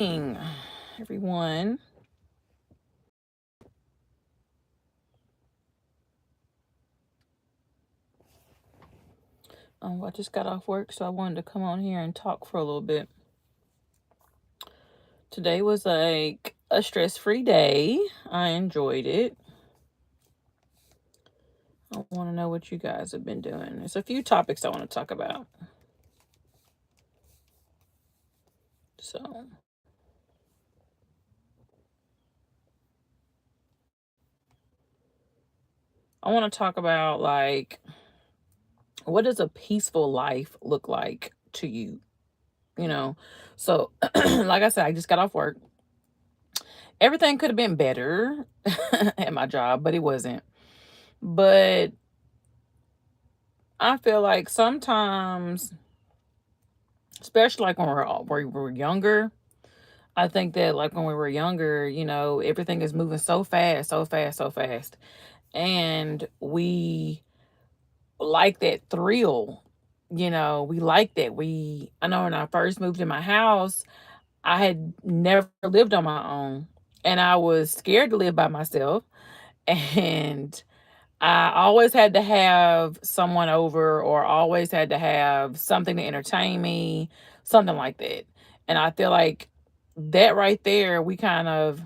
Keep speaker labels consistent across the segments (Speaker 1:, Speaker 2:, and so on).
Speaker 1: Morning, everyone. I just got off work, so I wanted to come on here and talk for a little bit. Today was like a stress-free day. I enjoyed it. I want to know what you guys have been doing. There's a few topics I want to talk about. So, I want to talk about like what does a peaceful life look like to you? You know. So, like I said, I just got off work. Everything could have been better at my job, but it wasn't. But I feel like sometimes, especially like when we're younger, I think that like when we were younger, everything is moving so fast, so fast, so fast. And we like that thrill. We like that. I know when I first moved in my house, I had never lived on my own and I was scared to live by myself. And I always had to have someone over or always had to have something to entertain me, something like that. And I feel like that right there, we kind of,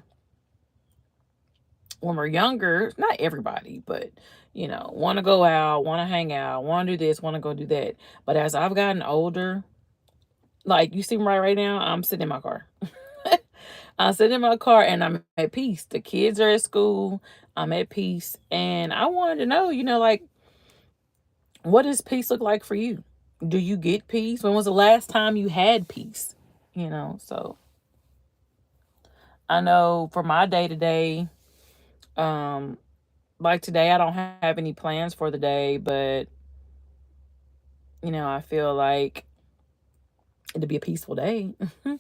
Speaker 1: when we're younger, not everybody, but, want to go out, want to hang out, want to do this, want to go do that. But as I've gotten older, like you see me right now, I'm sitting in my car. I'm sitting in my car and I'm at peace. The kids are at school. I'm at peace. And I wanted to know, like, what does peace look like for you? Do you get peace? When was the last time you had peace? So I know for my day to day, like today, I don't have any plans for the day, but I feel like it'd be a peaceful day. And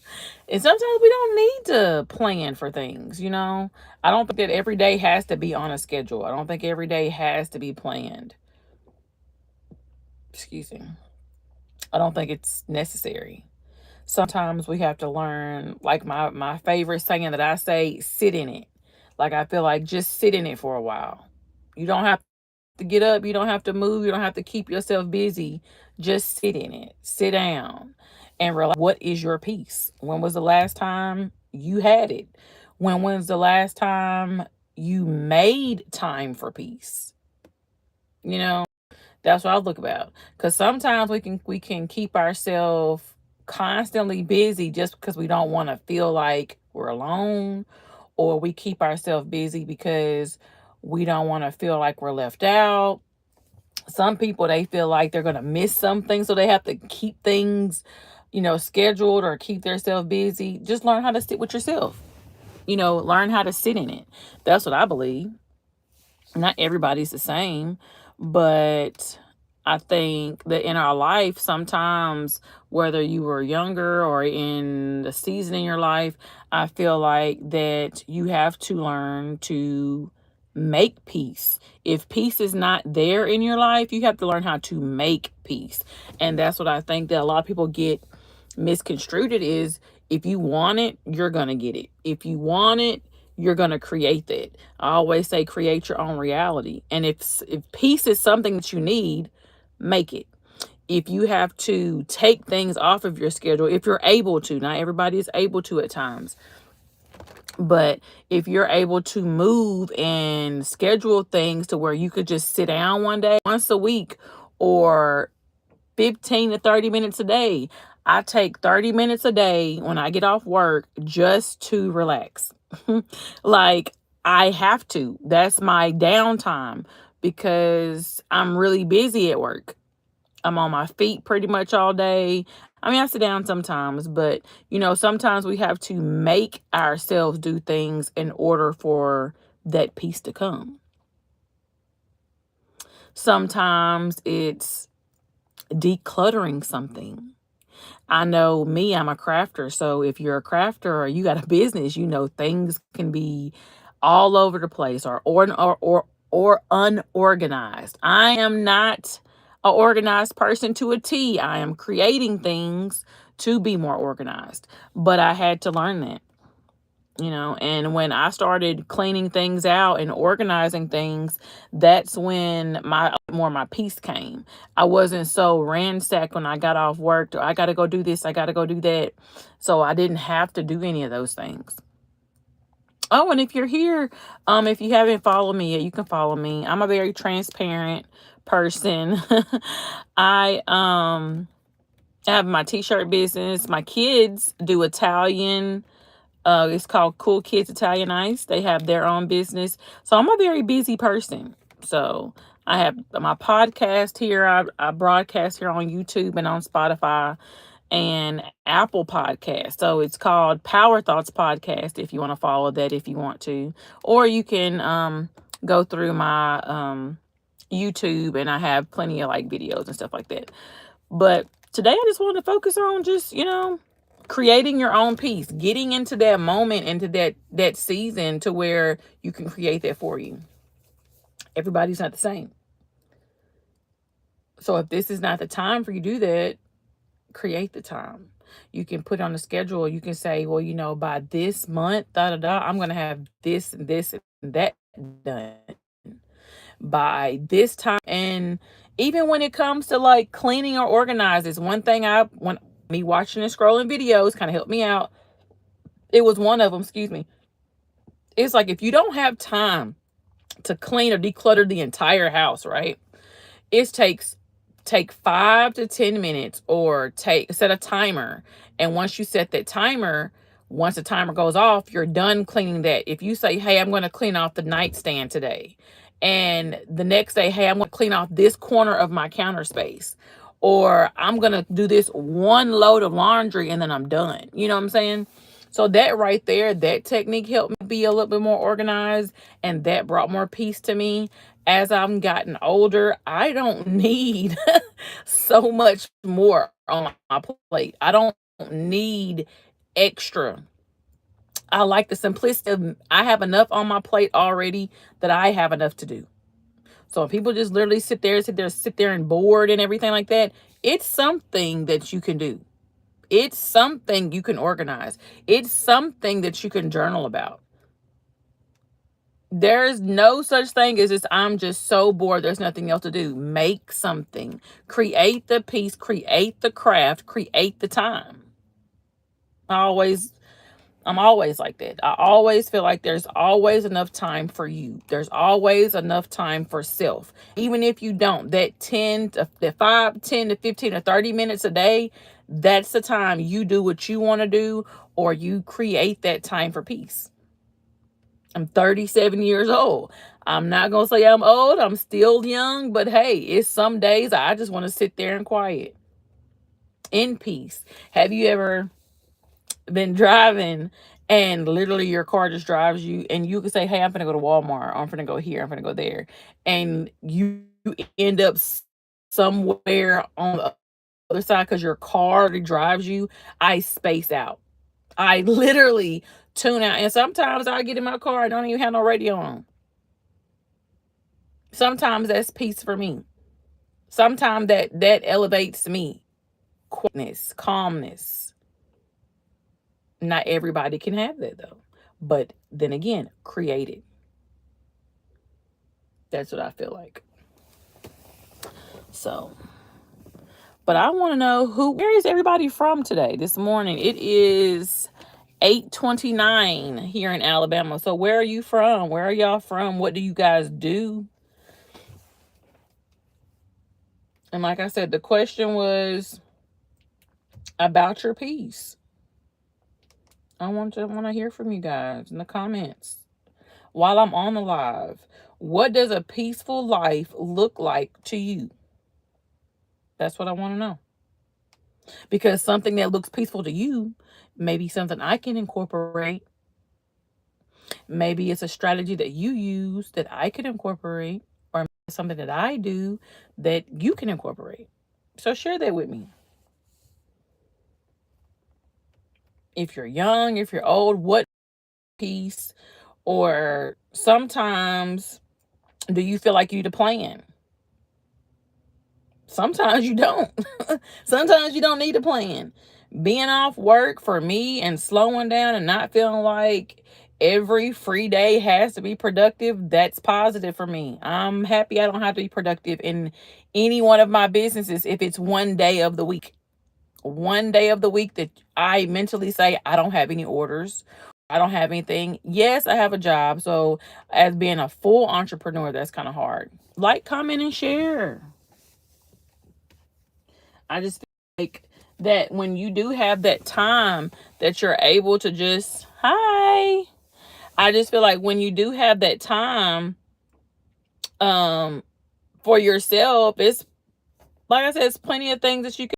Speaker 1: sometimes we don't need to plan for things. I don't think that every day has to be on a schedule. I don't think every day has to be planned. Excuse me. I don't think it's necessary. Sometimes we have to learn, like my favorite saying that I say, sit in it. Like I feel like just sit in it for a while. You don't have to get up, you don't have to move, you don't have to keep yourself busy. Just sit in it. Sit down and realize, what is your peace? When was the last time you had it? When was the last time you made time for peace? You know? That's what I look about. Because sometimes we can keep ourselves constantly busy just because we don't want to feel like we're alone, or we keep ourselves busy because we don't want to feel like we're left out. Some people, they feel like they're gonna miss something, so they have to keep things, scheduled or keep themselves busy. Just learn how to sit with yourself. Learn how to sit in it. That's what I believe. Not everybody's the same, but I think that in our life, sometimes, whether you were younger or in the season in your life, I feel like that you have to learn to make peace. If peace is not there in your life, you have to learn how to make peace. And that's what I think that a lot of people get misconstrued. It is, if you want it, you're going to get it. If you want it, you're going to create that. I always say create your own reality. And if peace is something that you need, make it. If you have to take things off of your schedule, if you're able to, not everybody is able to at times, but if you're able to move and schedule things to where you could just sit down one day, once a week, or 15 to 30 minutes a day. I take 30 minutes a day when I get off work just to relax. Like, I have to. That's my downtime because I'm really busy at work. I'm on my feet pretty much all day. I mean, I sit down sometimes, but sometimes we have to make ourselves do things in order for that peace to come. Sometimes it's decluttering something. I know me, I'm a crafter. So if you're a crafter or you got a business, things can be all over the place, or unorganized. I am not an organized person to a T. I am creating things to be more organized. But I had to learn that, and when I started cleaning things out and organizing things, that's when my peace came. I wasn't so ransacked when I got off work, or I got to go do this, I got to go do that. So I didn't have to do any of those things. Oh, and if you're here, if you haven't followed me yet, you can follow me. I'm a very transparent person. I have my t-shirt business. My kids do Italian. It's called Cool Kids Italian Ice. They have their own business. So I'm a very busy person. So I have my podcast here. I broadcast here on YouTube and on Spotify and Apple Podcast. So it's called Power Thoughts Podcast if you want to follow that, if you want to. Or you can go through my YouTube, and I have plenty of like videos and stuff like that. But today I just wanted to focus on just, creating your own peace, getting into that moment, into that season to where you can create that for you. Everybody's not the same. So if this is not the time for you to do that, create the time. You can put on a schedule. You can say, well, by this month, I'm going to have this and this and that done by this time. And even when it comes to like cleaning or organizing, is one thing when me watching and scrolling videos kind of helped me out. It was one of them, excuse me. It's like if you don't have time to clean or declutter the entire house, right? It take 5 to 10 minutes, or set a timer. And once you set that timer, once the timer goes off, you're done cleaning that. If you say, hey, I'm going to clean off the nightstand today, and the next day, hey, I'm going to clean off this corner of my counter space, or I'm going to do this one load of laundry and then I'm done. You know what I'm saying? So that right there, that technique helped me be a little bit more organized, and that brought more peace to me. As I've gotten older, I don't need so much more on my plate. I don't need extra. I like the simplicity of, I have enough on my plate already that I have enough to do. So when people just literally sit there and bored and everything like that, it's something that you can do. It's something you can organize. It's something that you can journal about. There's no such thing as this, I'm just so bored, there's nothing else to do. Make something. Create the piece, create the craft, create the time. I'm always like that. I always feel like there's always enough time for you. There's always enough time for self. Even if you don't, that 5, 10 to 15 or 30 minutes a day, that's the time you do what you want to do, or you create that time for peace. I'm 37 years old. I'm not going to say I'm old. I'm still young, but hey, it's some days I just want to sit there in quiet, in peace. Have you ever been driving and literally your car just drives you, and you can say, hey, I'm going to go to Walmart, or I'm going to go here, I'm going to go there, and you end up somewhere on the other side because your car drives you? I space out. I literally tune out. And sometimes I get in my car, I don't even have no radio on. Sometimes that's peace for me. Sometimes that elevates me. Quietness, calmness. Not everybody can have that though. But then again, create it. That's what I feel like. So, but I want to know where is everybody from today, this morning? It is 8:29 here in Alabama. So where are you from? Where are y'all from? What do you guys do? And like I said, the question was about your peace. I want to hear from you guys in the comments while I'm on the live. What does a peaceful life look like to you? That's what I want to know. Because something that looks peaceful to you may be something I can incorporate. Maybe it's a strategy that you use that I can incorporate, or something that I do that you can incorporate. So share that with me. If you're young, if you're old, what peace? Or sometimes, do you feel like you need a plan? Sometimes you don't. Sometimes you don't need a plan. Being off work for me and slowing down and not feeling like every free day has to be productive, that's positive for me. I'm happy I don't have to be productive in any one of my businesses if it's one day of the week. One day of the week that I mentally say I don't have any orders, I don't have anything. Yes, I have a job. So, as being a full entrepreneur, that's kind of hard. Like, comment, and share. I just feel like that when you do have that time that you're able to just, hi. I just feel like when you do have that time um for yourself, it's like I said, it's plenty of things that you can.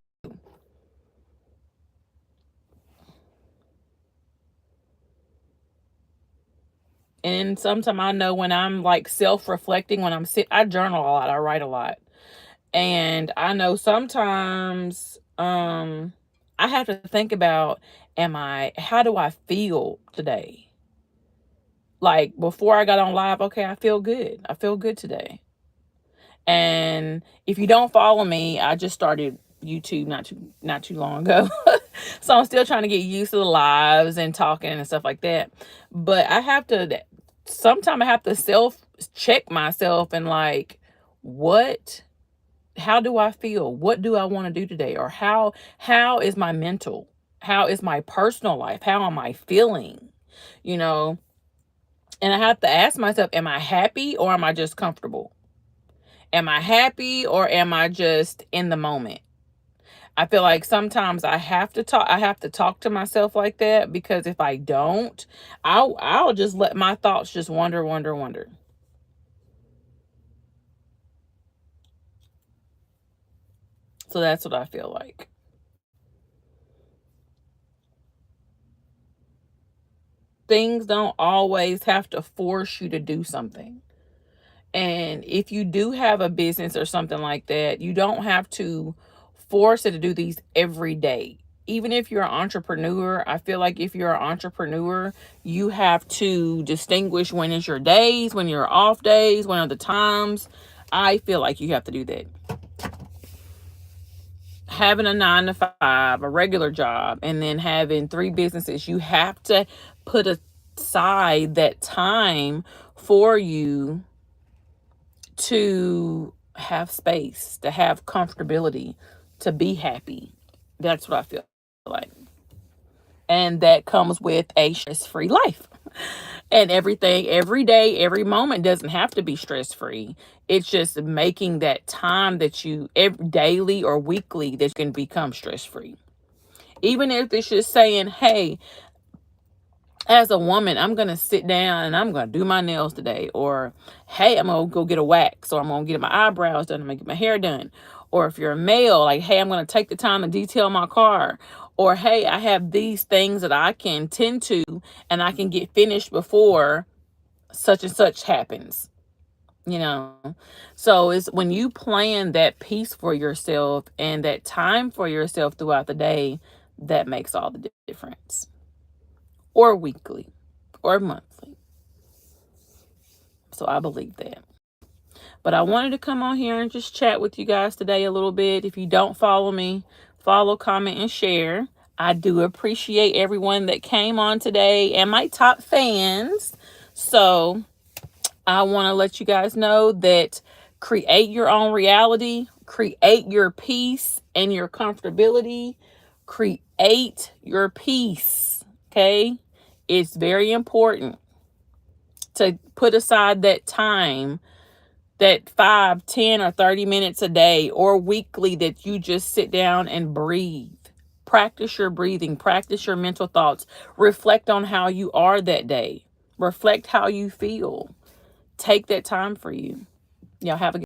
Speaker 1: And sometimes I know when I'm like self-reflecting, when I journal a lot, I write a lot. And I know sometimes I have to think about, how do I feel today? Like before I got on live, okay, I feel good. I feel good today. And if you don't follow me, I just started YouTube not too long ago. So I'm still trying to get used to the lives and talking and stuff like that. But I have to sometimes I have to self check myself and like, what how do I feel? What do I want to do today? Or how is my mental? How is my personal life? How am I feeling? You know, and I have to ask myself, am I happy or am I just comfortable? Am I happy or am I just in the moment? I feel like sometimes I have to talk to myself like that, because if I don't, I'll just let my thoughts just wander, wander, wander. So that's what I feel like. Things don't always have to force you to do something. And if you do have a business or something like that, you don't have to force it to do these every day. Even if you're an entrepreneur, I feel like if you're an entrepreneur, you have to distinguish when is your days, when you're off days, when are the times. I feel like you have to do that. Having a 9 to 5, a regular job, and then having three businesses, you have to put aside that time for you to have space, to have comfortability, to be happy. That's what I feel like. And that comes with a stress free life. And everything, every day, every moment doesn't have to be stress free. It's just making that time that you, daily or weekly, that you can become stress free. Even if it's just saying, hey, as a woman, I'm going to sit down and I'm going to do my nails today. Or, hey, I'm going to go get a wax. Or I'm going to get my eyebrows done. I'm going to get my hair done. Or if you're a male, like, hey, I'm going to take the time to detail my car. Or, hey, I have these things that I can tend to and I can get finished before such and such happens. You know, so it's when you plan that piece for yourself and that time for yourself throughout the day, that makes all the difference. Or weekly or monthly. So I believe that. But I wanted to come on here and just chat with you guys today a little bit. If you don't follow me, follow, comment, and share. I do appreciate everyone that came on today and my top fans. So I want to let you guys know that create your own reality, create your peace and your comfortability, create your peace. Okay? It's very important to put aside that time, that 5, 10, or 30 minutes a day or weekly, that you just sit down and breathe. Practice your breathing, practice your mental thoughts, reflect on how you are that day, reflect how you feel. Take that time for you. Y'all have a good